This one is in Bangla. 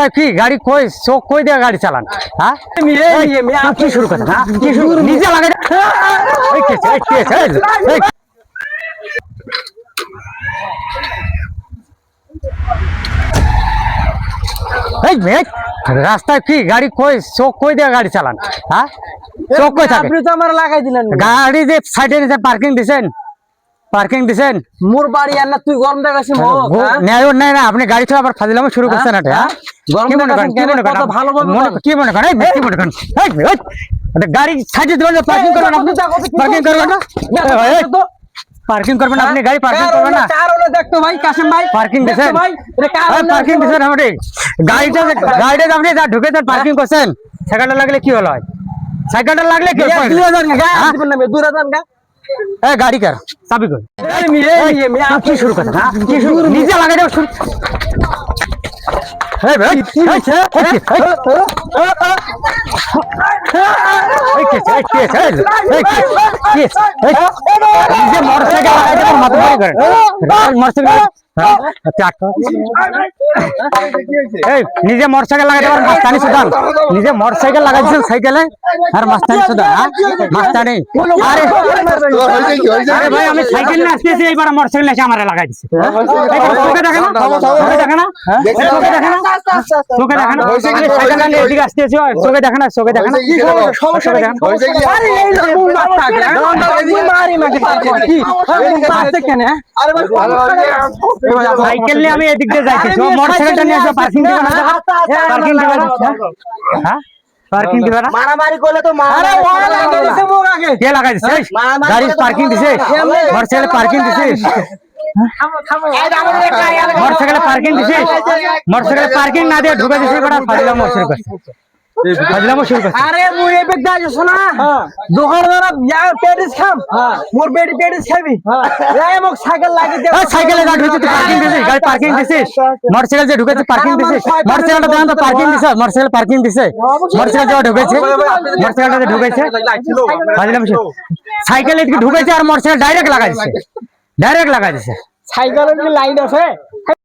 रास्ता की गाड़ी कोई शौक कोई देगा गाड़ी चलान हाँ आप की शुरू कर हाँ की शुरू नीचे लगा रास्ता की गाड़ी कोई शौक कोई देगा गाड़ी चालान हाँ शौक कोई আপনি তো আমার লাগাই দিলেন गाड़ी दे साइड से पार्किंग दिसेन মোর বাড়ি আর না তুই গরম দেখাছিস মোক ন্যায় নাই না আপনি গাড়ি চলা আবার ফাজিলামো শুরু করছেন এটা হ্যাঁ গরম কি মনে করেন কত ভালোভাবে কি মনে করেন কি মনে করেন এটা গাড়ি সাইডে দিবেন পার্কিং করবেন আপনি পার্কিং করবেন না পার্কিং করবেন আপনি গাড়ি পার্কিং করবেন না কার হলো দেখতো ভাই কাসেম ভাই পার্কিং দিছেন ভাই এটা কার পার্কিং দিছেন আপনি গাড়িটা আপনি যা ঢুকেছেন পার্কিং করছেন সাইকেলটা লাগলে কি হলো সাইকেলটা লাগলে কি হলো 2000 টাকা দিবেন না 2000 টাকা ए गाड़ी कर चाबी कर आप की शुरू कर हाँ की शुरू नीचे लगा दे शुरू ए भाई मोटरसाइकिल लगा दे मत मारी कर मोटरसाइकिल নিজে মোটরসাইকেল লাগাই দেবার মাস্তানি সুদান নিজে মোটরসাইকেল লাগাই দিছেন সাইকেলে আর মাস্তানি সুদান মাস্তানি আরে আরে ভাই আমি সাইকেল নিয়ে আসতেছি এইবার মোটরসাইকেল এসে আমারে লাগাই দিছে তোকে দেখেন তোকে দেখেন না তোকে দেখেন তোকে দেখেন সাইকেল নিয়ে এদিকে আসতেছি তোকে দেখেন তোকে দেখেন কি সমস্যা দেখেন আরে এই লোক মারি মাকে কি মারতে কেন আরে ভাই সাইকেল নিয়ে আমি এদিক দিয়ে যাইতেছি মোটরসাইকেলটা নিয়ে এসে পার্কিং দিবেন না পার্কিং দিবেন হ্যাঁ পার্কিং দিবেন না মারামারি করলে তো আরে ও লাগাই দিছে মোক আগে কে লাগাই দিছে গাড়ি পার্কিং দিছে মোটরসাইকেল পার্কিং দিছে মোটরসাইকেল পার্কিং দিছে মোটরসাইকেল পার্কিং না দিয়ে ঢুকে দিছে বড় ফাজিলাম মোটরসাইকেল ফাজিলাম শুরু করছে আরে মুই এবে দাই শোনা দোকান ধরা ইয়া পেডিস খাম মোর বেডি পেডিস খাবি এই মোক সাইকেল লাগি দে সাইকেলে গাড়ি ঢুকে পার্কিং দিছে গাড়ি পার্কিং দিছে মোটরসাইকেল যে ঢুকেছে পার্কিং দিছে মোটরসাইকেলটা দেন তো পার্কিং দিছে মোটরসাইকেল পার্কিং দিছে মোটরসাইকেল যে ঢুকেছে মোটরসাইকেলটা যে ঢুকেছে ফাজিলাম শুরু সাইকেল এদিকে ঢুকেছে আর মোটরসাইকেল ডাইরেক্ট লাগাই দিছে সাইকেলের কি লাইন আছে